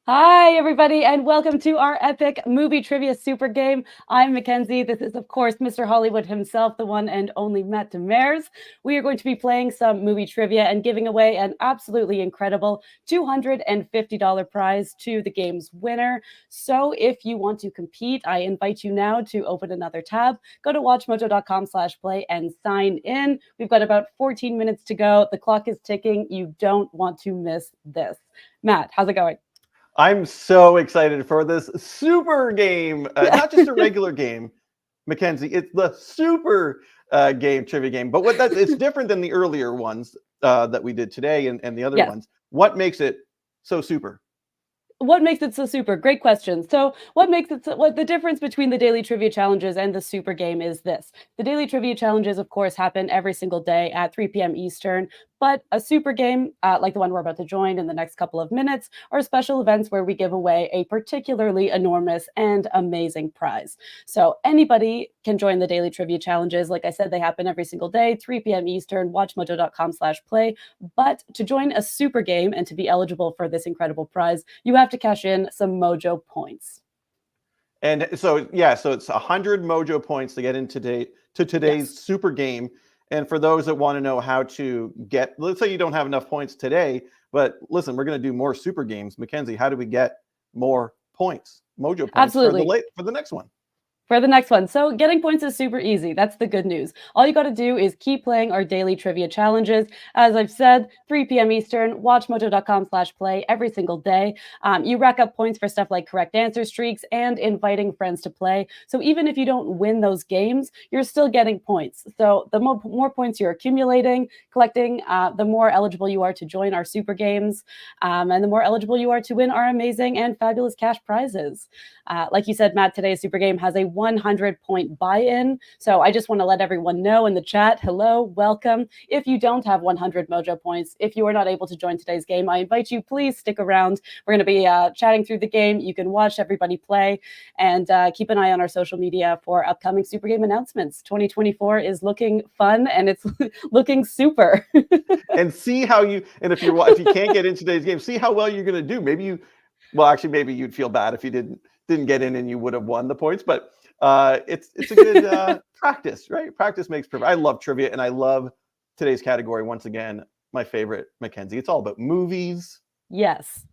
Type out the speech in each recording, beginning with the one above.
Hi, everybody, and welcome to our epic movie trivia super game. I'm Mackenzie. This is, of course, Mr. Hollywood himself, the one and only Matt Demers. We are going to be playing some movie trivia and giving away an absolutely incredible $250 prize to the game's winner. So if you want to compete, I invite you now to open another tab, go to WatchMojo.com/play and sign in. We've got about 14 minutes to go. The clock is ticking. You don't want to miss this. Matt, how's it going? I'm so excited for this super game. Not just a regular game, Mackenzie. It's the super game, trivia game. But it's different than the earlier ones that we did today and the other Yes. ones. What makes it so super? What makes it so super? Great question. So, what the difference between the daily trivia challenges and the super game is this. The daily trivia challenges, of course, happen every single day at 3 p.m. Eastern, but a super game, like the one we're about to join in the next couple of minutes, are special events where we give away a particularly enormous and amazing prize. So, anybody can join the daily trivia challenges. Like I said, they happen every single day, 3 p.m. Eastern, WatchMojo.com/play. But to join a super game and to be eligible for this incredible prize, you have to cash in some Mojo points. And so it's 100 Mojo points to get in today's Yes. super game. And for those that want to know how to get, let's say you don't have enough points today, but listen, we're going to do more super games. Mackenzie, how do we get more points, Mojo points Absolutely. for the next one? For the next one. So getting points is super easy. That's the good news. All you got to do is keep playing our daily trivia challenges. As I've said, 3 p.m. Eastern, watchmojo.com/play every single day. You rack up points for stuff like correct answer streaks and inviting friends to play. So even if you don't win those games, you're still getting points. So the more points you're accumulating, collecting, the more eligible you are to join our super games, and the more eligible you are to win our amazing and fabulous cash prizes. Like you said, Matt, today's super game has a 100-point buy-in. So I just want to let everyone know in the chat, hello, welcome. If you don't have 100 Mojo points, if you are not able to join today's game, I invite you, please stick around. We're going to be chatting through the game. You can watch everybody play and keep an eye on our social media for upcoming super game announcements. 2024 is looking fun and it's looking super. And see how and if you can't get in today's game, see how well you're going to do. Maybe you'd feel bad if you didn't get in and you would have won the points, but it's a good practice, right? Practice makes perfect. I love trivia and I love today's category. Once again, my favorite, Mackenzie. It's all about movies. Yes.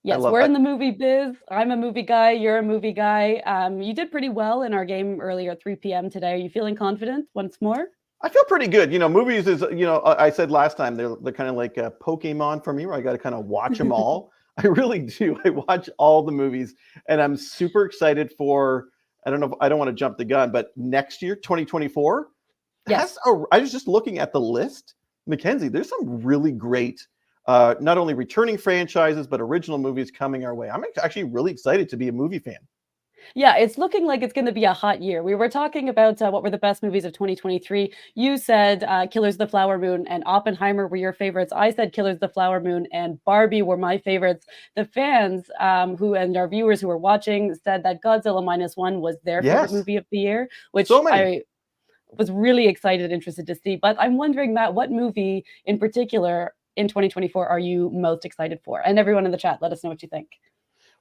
Yes, we're in the movie biz. I'm a movie guy. You're a movie guy. You did pretty well in our game earlier at 3 p.m. today. Are you feeling confident once more? I feel pretty good. Movies is, I said last time, they're kind of like a Pokemon for me, where I got to kind of watch them all. I really do. I watch all the movies, and I'm super excited for, I don't want to jump the gun, but next year, 2024, Yes. I was just looking at the list, Mackenzie, there's some really great, not only returning franchises, but original movies coming our way. I'm actually really excited to be a movie fan. Yeah, it's looking like it's going to be a hot year. We were talking about what were the best movies of 2023. You said Killers of the Flower Moon and Oppenheimer were your favorites. I said Killers of the Flower Moon and Barbie were my favorites. The fans and our viewers who were watching said that Godzilla -1 was their favorite movie of the year, which I was really excited and interested to see. But I'm wondering, Matt, what movie in particular in 2024 are you most excited for? And everyone in the chat, let us know what you think.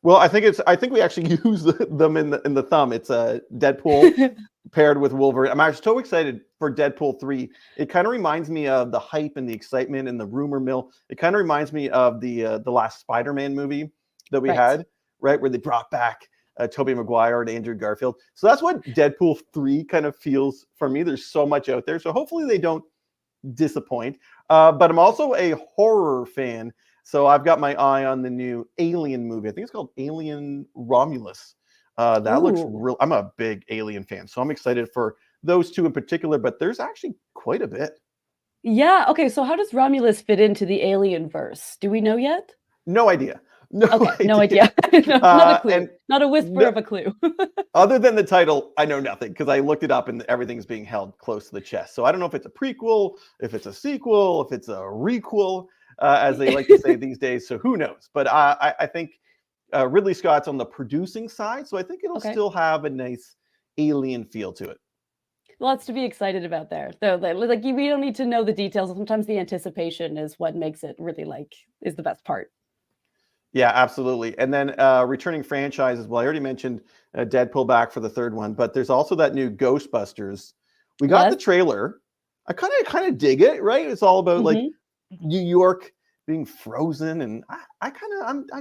Well, I think we actually use them in the thumb. It's a Deadpool paired with Wolverine. I'm actually so excited for Deadpool 3. It kind of reminds me of the hype and the excitement and the rumor mill. It kind of reminds me of the last Spider-Man movie that we had, right, where they brought back Tobey Maguire and Andrew Garfield. So that's what Deadpool 3 kind of feels for me. There's so much out there. So hopefully they don't disappoint. But I'm also a horror fan. So I've got my eye on the new Alien movie. I think it's called Alien Romulus. That looks real. I'm a big Alien fan, so I'm excited for those two in particular, but there's actually quite a bit. Yeah. Okay. So how does Romulus fit into the Alien verse? Do we know yet? No idea. No idea. No, not a clue. Not a whisper of a clue. Other than the title, I know nothing because I looked it up and everything's being held close to the chest. So I don't know if it's a prequel, if it's a sequel, if it's a requel. As they like to say these days. So who knows? But I think Ridley Scott's on the producing side, so I think it'll still have a nice alien feel to it. Lots to be excited about there. So, like, we don't need to know the details. Sometimes the anticipation is what makes it really is the best part. Yeah, absolutely. And then returning franchises. Well, I already mentioned Deadpool back for the third one, but there's also that new Ghostbusters. We got the Yes. trailer. I kind of dig it, right? It's all about like Hmm. New York being frozen, and I'm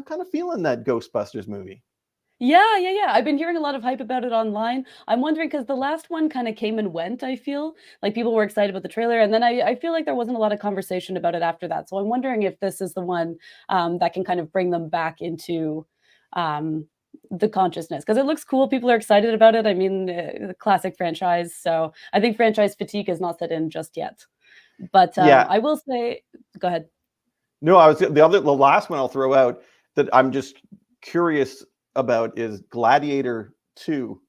kind of feeling that Ghostbusters movie. Yeah. I've been hearing a lot of hype about it online. I'm wondering because the last one kind of came and went, I feel. Like people were excited about the trailer, and then I feel like there wasn't a lot of conversation about it after that. So I'm wondering if this is the one that can kind of bring them back into um, the consciousness because it looks cool. People are excited about it. I mean, the classic franchise. So I think franchise fatigue is not set in just yet. But Yeah, I will say, go ahead. no, the last one I'll throw out that I'm just curious about is Gladiator 2.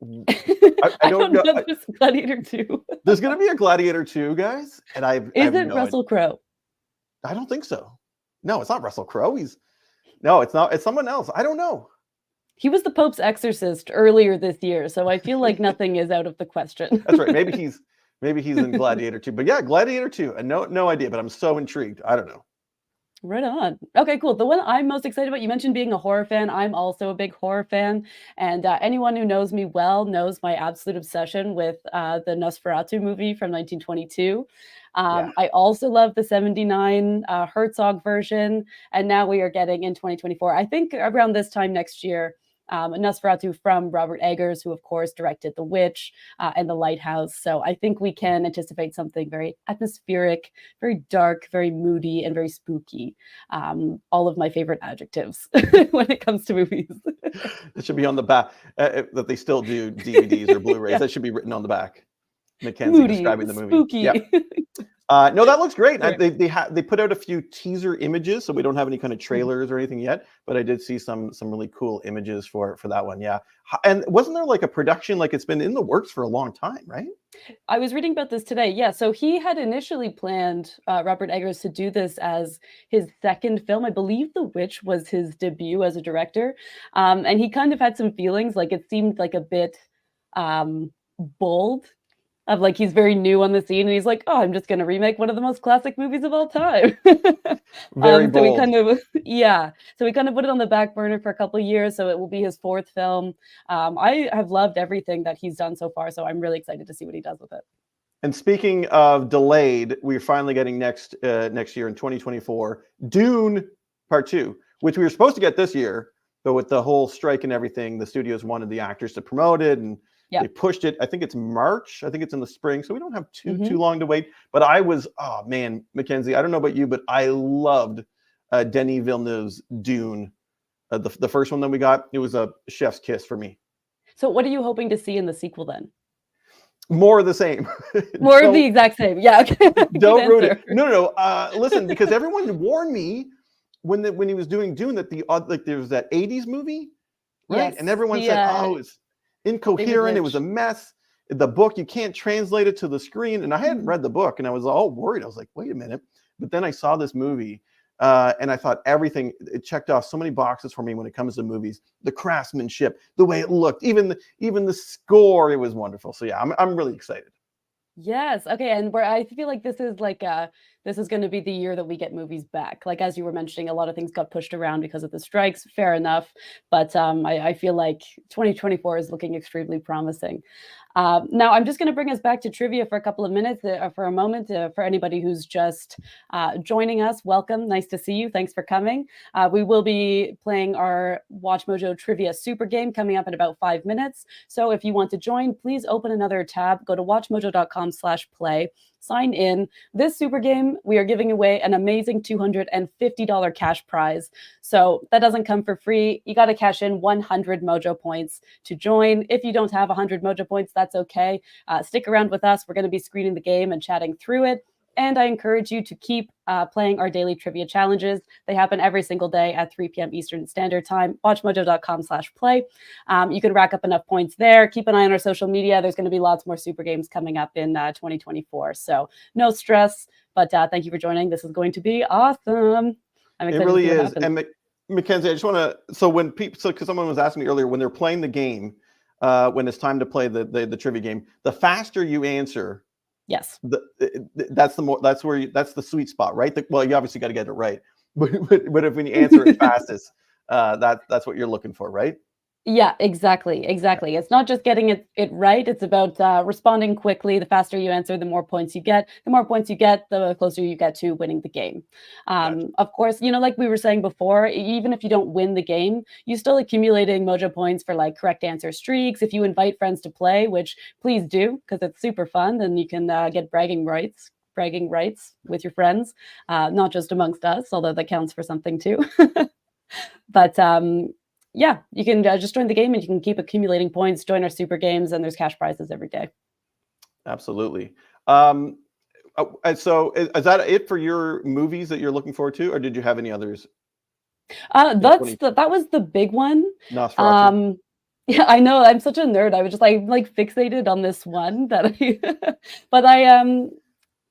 I I don't don't know. know. There's Gladiator 2. There's going to be a Gladiator 2, guys, and I Is have it no idea. Russell Crowe? I don't think so. No, it's not Russell Crowe. No, it's not. It's someone else. I don't know. He was the Pope's exorcist earlier this year, so I feel like nothing is out of the question. That's right. Maybe he's in Gladiator 2. But yeah, Gladiator 2. And no idea, but I'm so intrigued. I don't know. Right on. Okay, cool. The one I'm most excited about, you mentioned being a horror fan. I'm also a big horror fan. And anyone who knows me well knows my absolute obsession with the Nosferatu movie from 1922. Yeah. I also love the 79 Herzog version. And now we are getting in 2024, I think around this time next year, Nosferatu from Robert Eggers, who, of course, directed The Witch and The Lighthouse. So I think we can anticipate something very atmospheric, very dark, very moody, and very spooky. All of my favorite adjectives when it comes to movies. It should be on the back that they still do DVDs or Blu-rays. Yeah. That should be written on the back. Mackenzie Moody, describing the movie. Yeah. spooky. No, that looks great. Right. They put out a few teaser images, so we don't have any kind of trailers or anything yet. But I did see some really cool images for that one. Yeah, and wasn't there like a production like it's been in the works for a long time, right? I was reading about this today. Yeah, so he had initially planned Robert Eggers to do this as his second film. I believe The Witch was his debut as a director, and he kind of had some feelings. Like it seemed like a bit bold of like he's very new on the scene and he's like, oh, I'm just going to remake one of the most classic movies of all time. Very So we bold. kind of yeah, so we kind of put it on the back burner for a couple of years, so it will be his fourth film. I have loved everything that he's done so far, so I'm really excited to see what he does with it. And speaking of delayed, we're finally getting next year in 2024, Dune Part 2, which we were supposed to get this year, but with the whole strike and everything, the studios wanted the actors to promote it, and Yeah. they pushed it. I think it's March. I think it's in the spring, so we don't have too Mhm. long to wait. But oh man, Mackenzie, I don't know about you, but I loved Denis Villeneuve's Dune. The first one that we got, it was a chef's kiss for me. So what are you hoping to see in the sequel then? More of the same. More of the exact same. Yeah, okay. Good Don't ruin it. answer. No. Listen, because everyone warned me when he was doing Dune that like there was that 80s movie, right? Yes, And everyone the said, oh, it's David incoherent. It was a Lynch. mess. The book, you can't translate it to the screen. And I hadn't Mhm. read the book and I was all worried. I was like, wait a minute. But then I saw this movie and I thought it checked off so many boxes for me when it comes to movies. The craftsmanship, the way it looked, even the score, it was wonderful. So yeah, I'm really excited. Yes. Okay. And where I feel like this is like this is going to be the year that we get movies back. Like as you were mentioning, a lot of things got pushed around because of the strikes. Fair enough, but I feel like 2024 is looking extremely promising. Now I'm just going to bring us back to trivia for a couple of minutes, for a moment, for anybody who's just joining us. Welcome. Nice to see you. Thanks for coming. We will be playing our Watch Mojo Trivia Super Game coming up in about 5 minutes. So if you want to join, please open another tab. Go to WatchMojo.com/play. Sign in. This super game, we are giving away an amazing $250 cash prize. So that doesn't come for free. You got to cash in 100 Mojo points to join. If you don't have 100 Mojo points, that's okay. Stick around with us. We're going to be screening the game and chatting through it. And I encourage you to keep playing our daily trivia challenges. They happen every single day at 3 p.m. Eastern Standard Time. WatchMojo.com/play. You can rack up enough points there. Keep an eye on our social media. There's going to be lots more super games coming up in 2024. So no stress, but thank you for joining. This is going to be awesome. I'm excited It really to see what is. happens. And Mackenzie, I just want to. So when people, because someone was asking me earlier, when they're playing the game, when it's time to play the trivia game, the faster you answer, Yes. that's the sweet spot, right? Well, you obviously got to get it right, but if when you answer it fastest, that's what you're looking for, right? Yeah, exactly, exactly. It's not just getting it right. It's about responding quickly. The faster you answer, the more points you get. The more points you get, the closer you get to winning the game. Gotcha. Of course, like we were saying before, even if you don't win the game, you still accumulating Mojo points for like correct answer streaks. If you invite friends to play, which please do, because it's super fun, and you can get bragging rights with your friends, not just amongst us, although that counts for something too. But yeah, you can just join the game and you can keep accumulating points, join our super games, and there's cash prizes every day. Absolutely. And so is that it for your movies that you're looking forward to, or did you have any others in 20? That was the big one. Nosferatu. Um, yeah, I know. I'm such a nerd. I was just like fixated on this one that but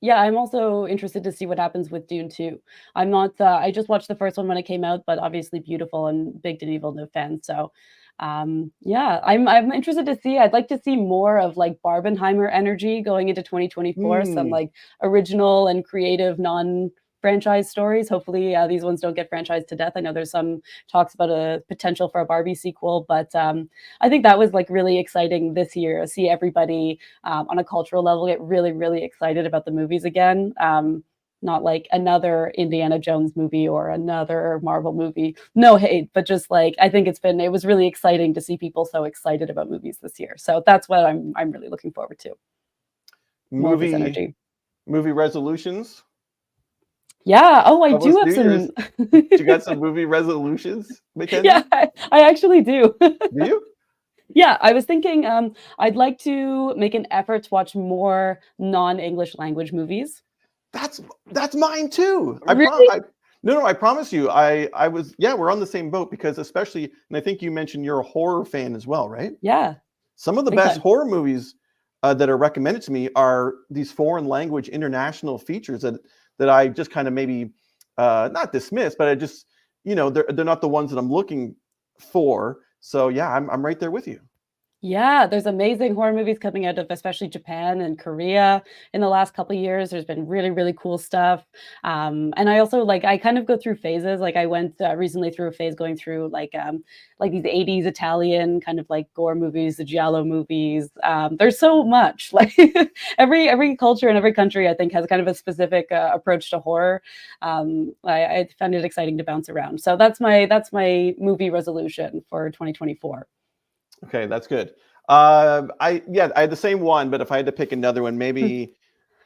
yeah, I'm also interested to see what happens with Dune 2. I'm not I just watched the first one when it came out, but obviously beautiful and big Denis Villeneuve fan. So yeah, I'm interested to see. I'd like to see more of like Barbenheimer energy going into 2024, some Hmm. like original and creative non-franchise stories. Hopefully these ones don't get franchised to death. I know there's some talks about a potential for a Barbie sequel, but I think that was like really exciting this year. See everybody on a cultural level get really, really excited about the movies again. Not like another Indiana Jones movie or another Marvel movie. No hate, but just like I think it was really exciting to see people so excited about movies this year. So that's what I'm really looking forward to. More of this Movie energy. movie resolutions. Yeah. Oh, I do Almost have New Year's. some. You got some movie resolutions, Yeah, Mackenzie? I actually do. Do you? Yeah, I was thinking I'd like to make an effort to watch more non-English language movies. That's that's mine too. Really? No, I promise you. I was, yeah, we're on the same boat because especially, and I think you mentioned you're a horror fan as well, right? Yeah, Some of the big best time. horror movies that are recommended to me are these foreign language international features that I just kind of maybe not dismiss, but I just, they're not the ones that I'm looking for. So yeah, I'm right there with you. Yeah, there's amazing horror movies coming out of especially Japan and Korea in the last couple of years. There's been really, really cool stuff. And I also I kind of go through phases. Like I went recently through a phase going through like these 80s Italian kind of like gore movies, the giallo movies. There's so much. Like every culture and every country I think has kind of a specific approach to horror. I found it exciting to bounce around. So that's my movie resolution for 2024. Okay, that's good. I had the same one, but if I had to pick another one, maybe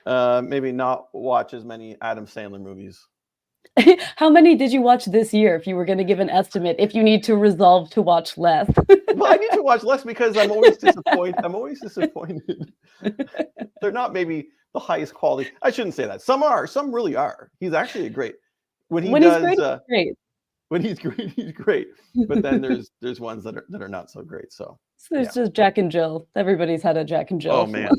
not watch as many Adam Sandler movies. How many did you watch this year if you were going to give an estimate if you need to resolve to watch less? Well, I need to watch less because I'm always disappointed. I'm always disappointed. They're not maybe the highest quality. I shouldn't say that. Some are. Some really are. He's actually a great when he When he's does great, he's great. when he's great. He's great. But then there's ones that are not so great. So So yeah. it's just Jack and Jill. Everybody's had a Jack and Oh Jill. man,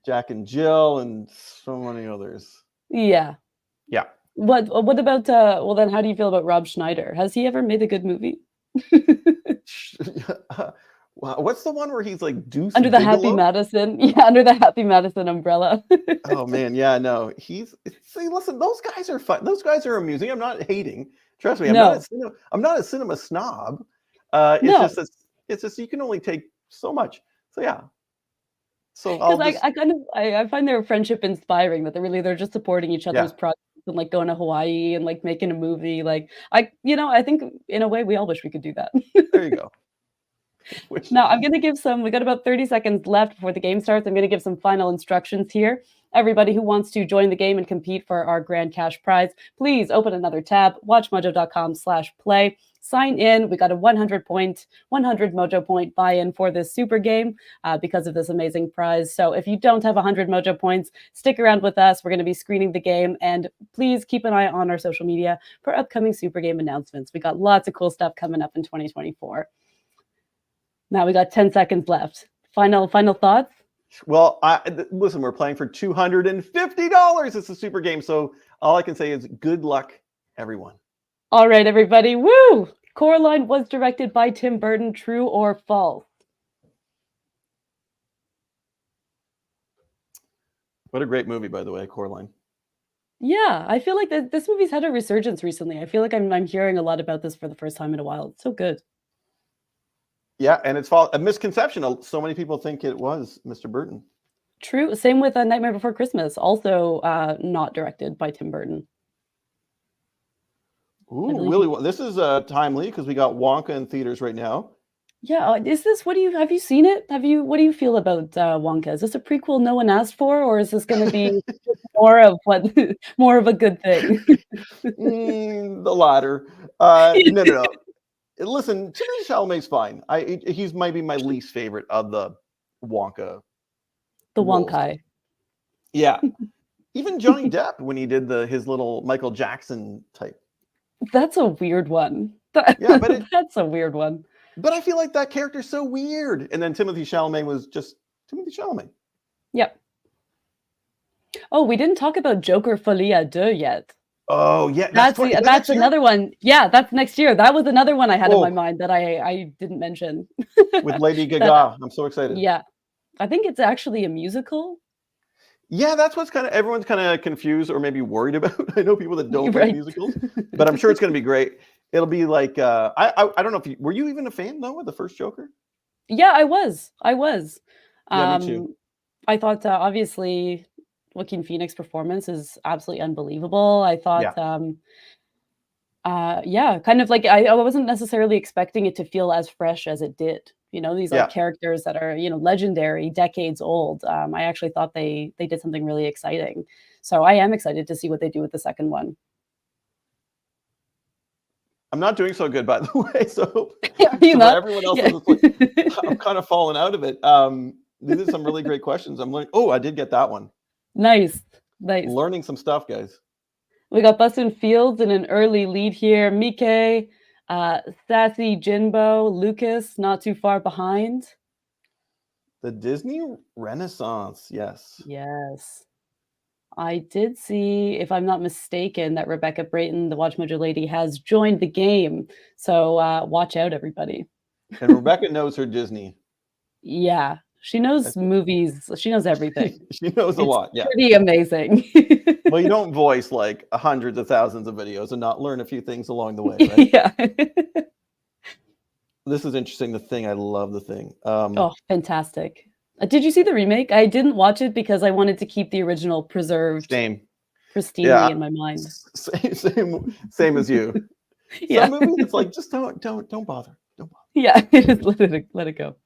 Jack and Jill and so many others. Yeah. Yeah. What about well then how do you feel about Rob Schneider? Has he ever made a good movie? Wow, what's the one where he's like Deuce Under the Happy Bigelow? Madison. Yeah, under the Happy Madison umbrella. Oh man, yeah, no. See, listen, those guys are fun. Those guys are amusing. I'm not hating. Trust me, No. I'm not a cinema snob. No. It's just you can only take so much. So yeah. So Because I'll just I kind of I find their friendship inspiring that they're just supporting each yeah, other's projects and like going to Hawaii and like making a movie. Like I think in a way we all wish we could do that. there you go. Which Now I'm gonna give we got about 30 seconds left before the game starts. I'm gonna give some final instructions here. Everybody who wants to join the game and compete for our grand cash prize, please open another tab, WatchMojo.com/play. Sign in. We got a 100 Mojo point buy-in for this super game because of this amazing prize. So if you don't have 100 Mojo points, stick around with us. We're going to be screening the game, and please keep an eye on our social media for upcoming super game announcements. We got lots of cool stuff coming up in 2024. Now we got 10 seconds left. Final thoughts? well, listen, we're playing for $250. It's a super game. So all I can say is good luck, everyone. All right, everybody. Woo! Coraline was directed by Tim Burton. True or false? What a great movie, by the way, Coraline. Yeah, I feel like this movie's had a resurgence recently. I feel like I'm hearing a lot about this for the first time in a while. It's so good. Yeah, and it's a misconception. So many people think it was Mr. Burton. True. Same with Nightmare Before Christmas, also not directed by Tim Burton. Ooh, Willy, this is timely because we got Wonka in theaters right now. Yeah, is this have you seen it? What do you feel about Wonka? Is this a prequel no one asked for, or is this going to be more of more of a good thing? The latter. No. Listen, Timothée Chalamet's fine. He's maybe my least favorite of the Wonka. The roles. Wonkai. Yeah. Even Johnny Depp when he did his little Michael Jackson type. That's a weird one. Yeah, but that's a weird one. But I feel like that character's so weird. And then Timothée Chalamet was just Timothée Chalamet. Yep. Oh, we didn't talk about Joker Folie à Deux yet. Oh, yeah. That's another one. Yeah, that's next year. That was another one I had in my mind that I didn't mention. With Lady Gaga. I'm so excited. Yeah. I think it's actually a musical. Yeah, that's what's everyone's kind of confused or maybe worried about. I know people that don't like musicals, but I'm sure it's going to be great. It'll be like I don't know if were you even a fan though of the first Joker? Yeah, I was. Yeah, me too. I thought obviously Joaquin Phoenix performance is absolutely unbelievable. I thought kind of like I wasn't necessarily expecting it to feel as fresh as it did. You know, these characters that are, legendary, decades old. I actually thought they did something really exciting. So I am excited to see what they do with the second one. I'm not doing so good, by the way. So, everyone else is like, I'm kind of falling out of it. These are some really great questions. I'm like, oh, I did get that one. Nice. Learning some stuff, guys. We got Bustin Fields in an early lead here. Mike, Sassy, Jinbo, Lucas, not too far behind. The Disney Renaissance, yes. Yes. I did see, if I'm not mistaken, that Rebecca Brayton, the WatchMojo lady, has joined the game. So watch out, everybody. And Rebecca knows her Disney. Yeah. She knows movies. She knows everything. She knows a lot. Yeah. Pretty amazing. Well, you don't voice like hundreds of thousands of videos and not learn a few things along the way, right? Yeah. This is interesting. The Thing. I love The Thing. Oh, fantastic. Did you see the remake? I didn't watch it because I wanted to keep the original preserved pristinely in my mind. Same as you. Yeah. Some movies, it's like, just don't bother. Don't bother. Yeah, just let it go.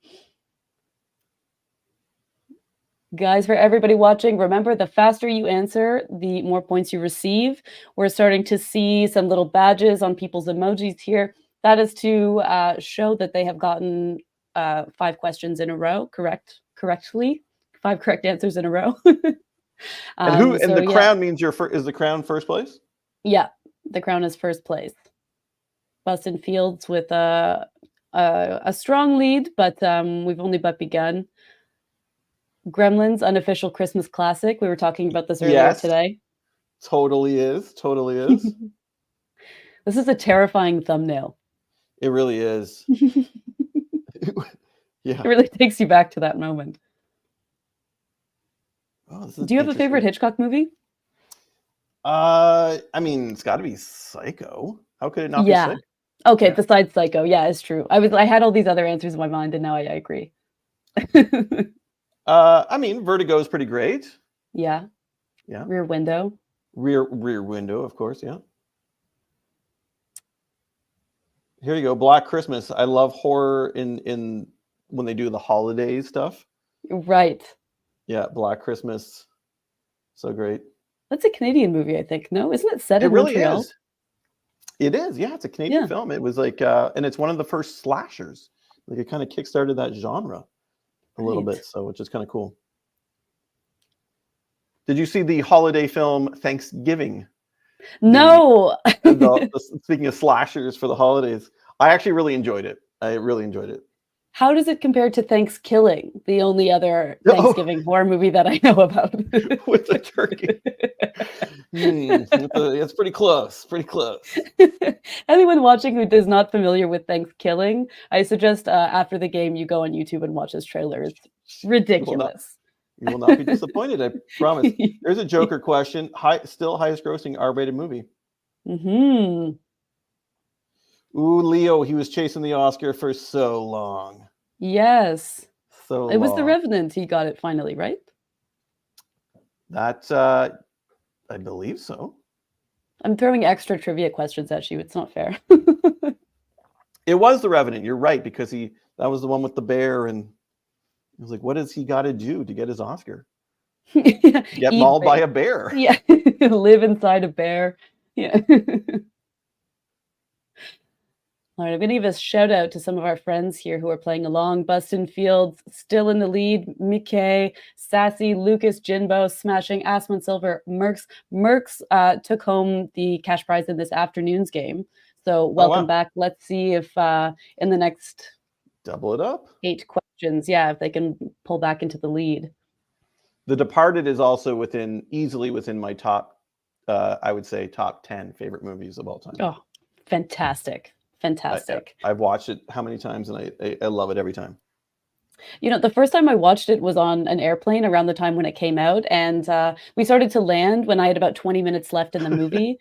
Guys, for everybody watching, remember, the faster you answer, the more points you receive. We're starting to see some little badges on people's emojis here. That is to show that they have gotten 5 questions in a row correctly. 5 correct answers in a row. And the crown means is the crown first place? Yeah, the crown is first place. Bustin Fields with a strong lead, but we've only but begun. Gremlins, unofficial Christmas classic. We were talking about this earlier today. Totally is. This is a terrifying thumbnail. It really is. Yeah. It really takes you back to that moment. Oh, do you have a favorite Hitchcock movie? I mean, it's got to be Psycho. How could it not be Psycho? Okay, besides Psycho. Yeah, it's true. I had all these other answers in my mind, and now I agree. I mean, Vertigo is pretty great. Yeah. Rear Window. Rear Window, of course. Yeah. Here you go. Black Christmas. I love horror in when they do the holiday stuff. Right. Yeah, Black Christmas. So great. That's a Canadian movie, I think. No, isn't it set in Montreal? Really is. It is. Yeah, it's a Canadian film. It was like, and it's one of the first slashers. Like it kind of kickstarted that genre a little bit, so which is kind of cool. Did you see the holiday film Thanksgiving? No. Speaking of slashers for the holidays, I actually really enjoyed it. How does it compare to Thanksgiving, the only other Thanksgiving horror movie that I know about? With the turkey. It's pretty close. Anyone watching who is not familiar with Thanksgiving, I suggest after the game you go on YouTube and watch this trailer. It's ridiculous. You will not be disappointed, I promise. There's a Joker question. Still highest grossing R-rated movie. Mm-hmm. Ooh, Leo, he was chasing the Oscar for so long. Yes. So It was The long. Revenant. He got it finally, right? That's, I believe so. I'm throwing extra trivia questions at you. It's not fair. It was The Revenant. You're right, because that was the one with the bear, and he was like, what does he got to do to get his Oscar? Get mauled by a bear. Yeah. Live inside a bear. Yeah. All right, I'm going to give a shout out to some of our friends here who are playing along. Bustin Fields, still in the lead. Mickey, Sassy, Lucas, Jinbo, Smashing, Asman Silver, Merks. Merks took home the cash prize in this afternoon's game. So welcome back. Let's see if in the next double it up 8 questions, if they can pull back into the lead. The Departed is also easily within my top, I would say top 10 favorite movies of all time. Oh, fantastic. Fantastic. I've watched it how many times, and I love it every time. You know, the first time I watched it was on an airplane around the time when it came out, and we started to land when I had about 20 minutes left in the movie.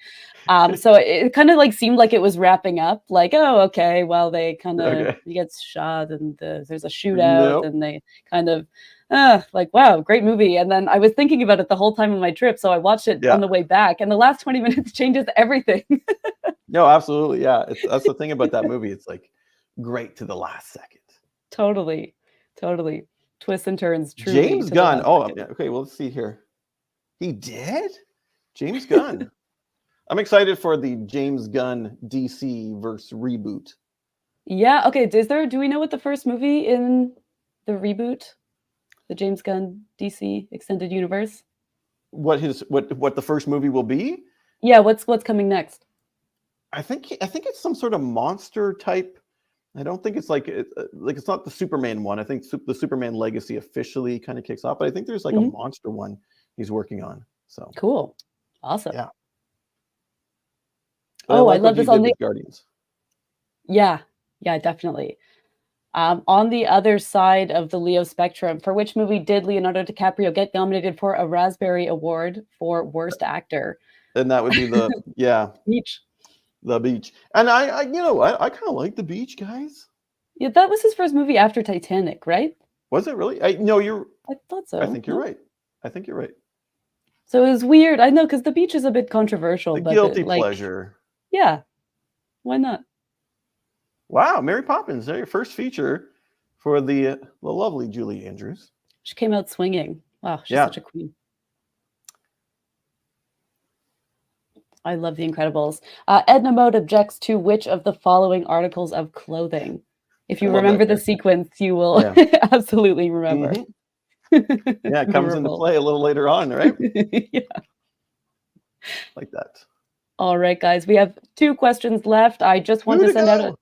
So it kind of like seemed like it was wrapping up, like, oh, okay, well, they kind of he gets shot and there's a shootout, and they kind of like, wow, great movie. And then I was thinking about it the whole time of my trip, so I watched it on the way back, and the last 20 minutes changes everything. No, absolutely, yeah. That's the thing about that movie. It's like great to the last second. Totally. Twists and turns. Truly. James Gunn. Oh, okay. Well, let's see here. He did? James Gunn. I'm excited for the James Gunn DC verse reboot. Yeah. Okay. Do we know what the first movie in the reboot, the James Gunn DC extended universe? What the first movie will be? Yeah. What's coming next? I think it's some sort of monster type. I don't think it's like it's not the Superman one. I think the Superman Legacy officially kind of kicks off, but I think there's like a monster one he's working on. So cool, awesome. Yeah. Oh, I love this on the Guardians. Yeah, definitely. On the other side of the Leo spectrum, for which movie did Leonardo DiCaprio get nominated for a Raspberry Award for Worst Actor? And that would be the Beach. The Beach. And I kind of like The Beach, guys. Yeah, that was his first movie after Titanic, right? Was it really? I thought so. I think you're right. So it was weird. I know, because The Beach is a bit controversial. The guilty pleasure. Yeah. Why not? Wow, Mary Poppins, your first feature for the lovely Julie Andrews. She came out swinging. Wow, she's such a queen. I love The Incredibles. Edna Mode objects to which of the following articles of clothing? If you remember the sequence, you will absolutely remember. Yeah, it comes into play a little later on, right? Yeah. Like that. All right, guys, we have 2 questions left. I just want to send out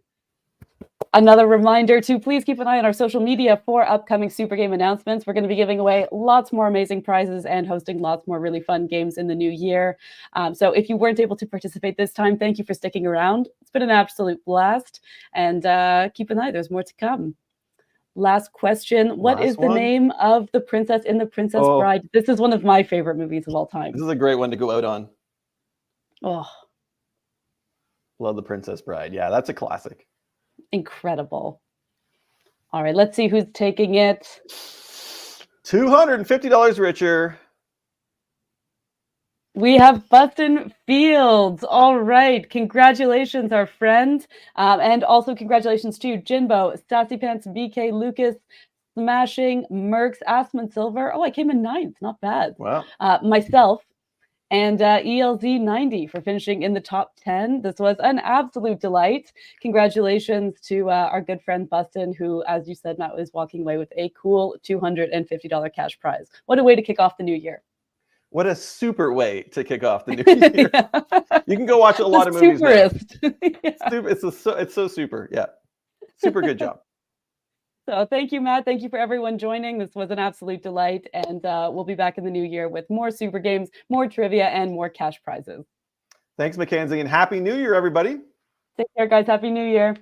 another reminder to please keep an eye on our social media for upcoming Super Game announcements. We're going to be giving away lots more amazing prizes and hosting lots more really fun games in the new year. So if you weren't able to participate this time, thank you for sticking around. It's been an absolute blast. And keep an eye, there's more to come. Last question. What is the name of the princess in The Princess Bride? This is one of my favorite movies of all time. This is a great one to go out on. Oh. Love The Princess Bride. Yeah, that's a classic. Incredible. All right, let's see who's taking it. $250 richer. We have Bustin Fields. All right. Congratulations, our friend. And also congratulations to Jinbo, Sassy Pants, BK, Lucas, Smashing, Merks, Asman Silver. Oh, I came in 9th. Not bad. Wow. Myself and ELZ90 for finishing in the top 10. This was an absolute delight. Congratulations to our good friend Bustin, who, as you said, Matt, was walking away with a cool $250 cash prize. What a way to kick off the new year. What a super way to kick off the new year. You can go watch a lot of movies now. It's so super. Yeah. Super good job. So thank you, Matt. Thank you for everyone joining. This was an absolute delight. And we'll be back in the new year with more super games, more trivia, and more cash prizes. Thanks, Mackenzie, and Happy New Year, everybody. Take care, guys. Happy New Year.